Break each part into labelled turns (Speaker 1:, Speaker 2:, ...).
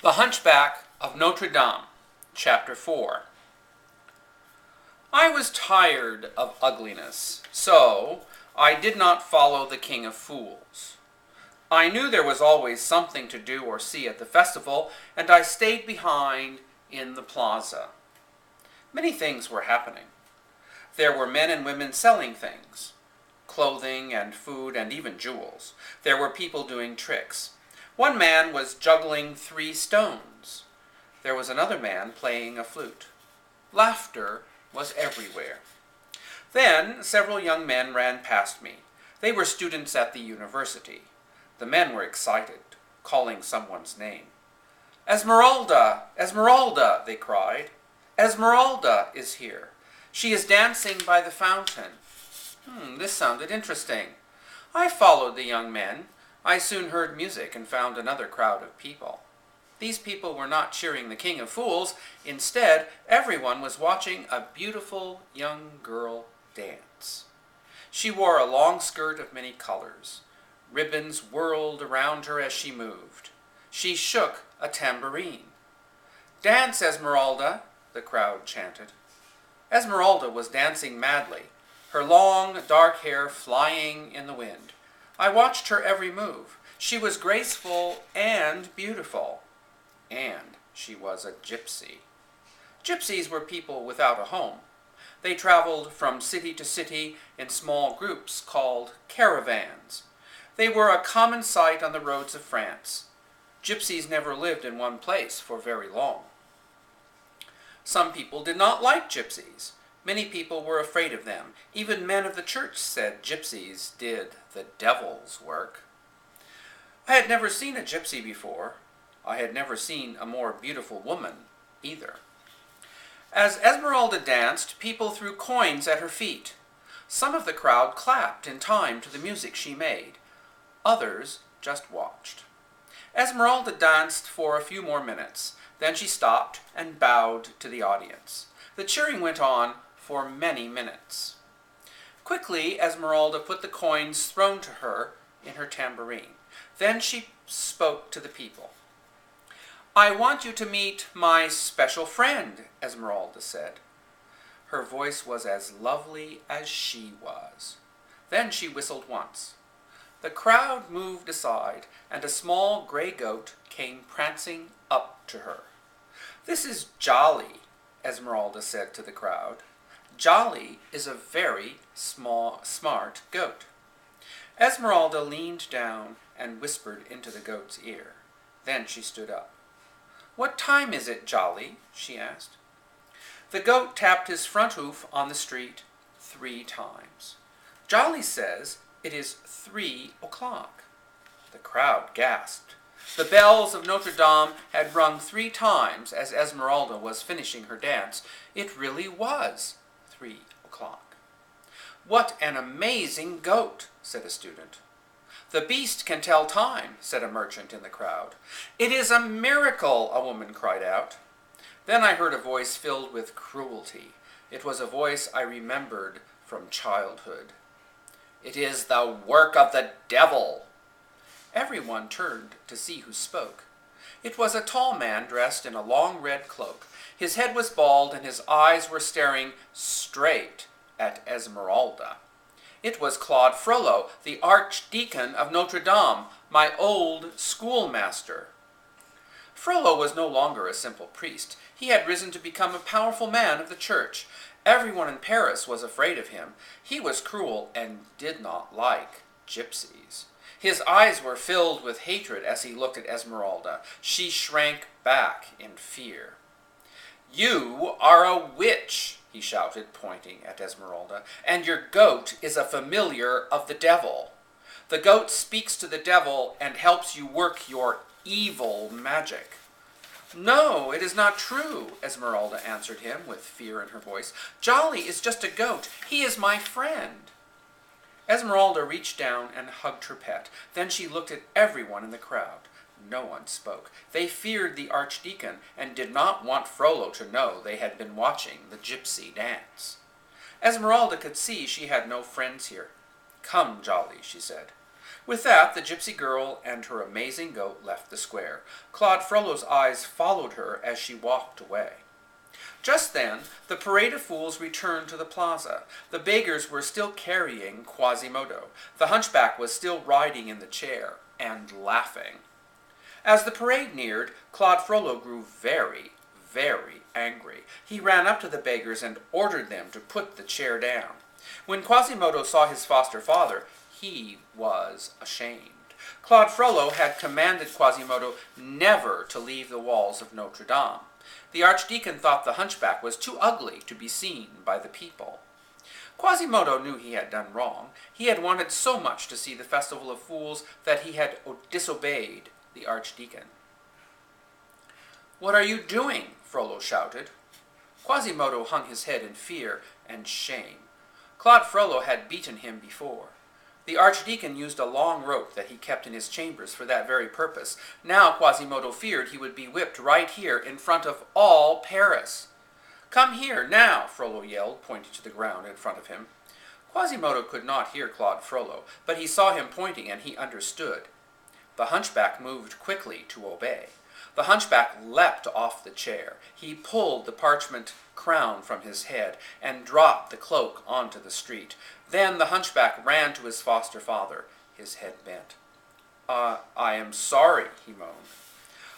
Speaker 1: The Hunchback of Notre Dame, Chapter 4. I was tired of ugliness, so I did not follow the King of Fools. I knew there was always something to do or see at the festival, and I stayed behind in the plaza. Many things were happening. There were men and women selling things, clothing and food and even jewels. There were people doing tricks. One man was juggling 3 stones. There was another man playing a flute. Laughter was everywhere. Then several young men ran past me. They were students at the university. The men were excited, calling someone's name. "Esmeralda! Esmeralda!" they cried. "Esmeralda is here. She is dancing by the fountain." This sounded interesting. I followed the young men. I soon heard music and found another crowd of people. These people were not cheering the King of Fools. Instead, everyone was watching a beautiful young girl dance. She wore a long skirt of many colors. Ribbons whirled around her as she moved. She shook a tambourine. "Dance, Esmeralda," the crowd chanted. Esmeralda was dancing madly, her long, dark hair flying in the wind. I watched her every move. She was graceful and beautiful. And she was a gypsy. Gypsies were people without a home. They traveled from city to city in small groups called caravans. They were a common sight on the roads of France. Gypsies never lived in one place for very long. Some people did not like gypsies. Many people were afraid of them. Even men of the church said gypsies did the devil's work. I had never seen a gypsy before. I had never seen a more beautiful woman either. As Esmeralda danced, people threw coins at her feet. Some of the crowd clapped in time to the music she made. Others just watched. Esmeralda danced for a few more minutes. Then she stopped and bowed to the audience. The cheering went on for many minutes. Quickly, Esmeralda put the coins thrown to her in her tambourine. Then she spoke to the people. "I want you to meet my special friend," Esmeralda said. Her voice was as lovely as she was. Then she whistled once. The crowd moved aside, and a small gray goat came prancing up to her. "This is Jolly," Esmeralda said to the crowd. Jolly is a very smart goat. Esmeralda leaned down and whispered into the goat's ear. Then she stood up. "What time is it, Jolly?" she asked. The goat tapped his front hoof on the street 3 times. "Jolly says it is 3 o'clock. The crowd gasped. The bells of Notre Dame had rung 3 times as Esmeralda was finishing her dance. It really was 3 o'clock. "What an amazing goat," said a student. "The beast can tell time," said a merchant in the crowd. "It is a miracle," a woman cried out. Then I heard a voice filled with cruelty. It was a voice I remembered from childhood. "It is the work of the devil." Everyone turned to see who spoke. It was a tall man dressed in a long red cloak. His head was bald and his eyes were staring straight at Esmeralda. It was Claude Frollo, the Archdeacon of Notre Dame, my old schoolmaster. Frollo was no longer a simple priest. He had risen to become a powerful man of the church. Everyone in Paris was afraid of him. He was cruel and did not like gypsies. His eyes were filled with hatred as he looked at Esmeralda. She shrank back in fear. "You are a witch," he shouted, pointing at Esmeralda, "and your goat is a familiar of the devil. The goat speaks to the devil and helps you work your evil magic." "No, it is not true," Esmeralda answered him with fear in her voice. "Jolly is just a goat. He is my friend." Esmeralda reached down and hugged her pet. Then she looked at everyone in the crowd. No one spoke. They feared the Archdeacon and did not want Frollo to know they had been watching the gypsy dance. Esmeralda could see she had no friends here. "Come, Jolly," she said. With that, the gypsy girl and her amazing goat left the square. Claude Frollo's eyes followed her as she walked away. Just then, the parade of fools returned to the plaza. The beggars were still carrying Quasimodo. The hunchback was still riding in the chair and laughing. As the parade neared, Claude Frollo grew very, very angry. He ran up to the beggars and ordered them to put the chair down. When Quasimodo saw his foster father, he was ashamed. Claude Frollo had commanded Quasimodo never to leave the walls of Notre Dame. The archdeacon thought the hunchback was too ugly to be seen by the people. Quasimodo knew he had done wrong. He had wanted so much to see the Festival of Fools that he had disobeyed the archdeacon. "What are you doing?" Frollo shouted. Quasimodo hung his head in fear and shame. Claude Frollo had beaten him before. The archdeacon used a long rope that he kept in his chambers for that very purpose. Now Quasimodo feared he would be whipped right here in front of all Paris. "Come here, now!" Frollo yelled, pointing to the ground in front of him. Quasimodo could not hear Claude Frollo, but he saw him pointing and he understood. The hunchback moved quickly to obey. The hunchback leapt off the chair. He pulled the parchment crown from his head and dropped the cloak onto the street. Then the hunchback ran to his foster father, his head bent. I am sorry," he moaned.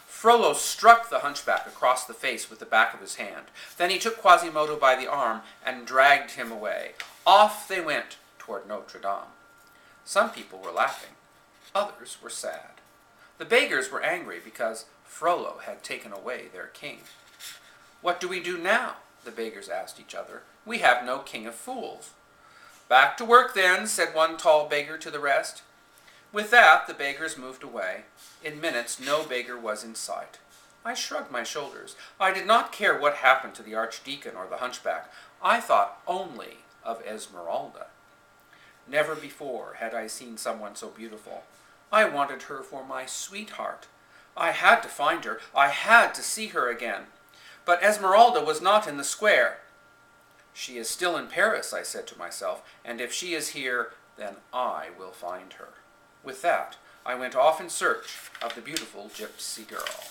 Speaker 1: Frollo struck the hunchback across the face with the back of his hand. Then he took Quasimodo by the arm and dragged him away. Off they went toward Notre Dame. Some people were laughing. Others were sad. The beggars were angry because Frollo had taken away their king. "What do we do now?" the beggars asked each other. "We have no king of fools." "Back to work then," said one tall beggar to the rest. With that, the beggars moved away. In minutes, no beggar was in sight. I shrugged my shoulders. I did not care what happened to the archdeacon or the hunchback. I thought only of Esmeralda. Never before had I seen someone so beautiful. I wanted her for my sweetheart. I had to find her. I had to see her again. But Esmeralda was not in the square. "She is still in Paris," I said to myself, "and if she is here, then I will find her." With that, I went off in search of the beautiful gypsy girl.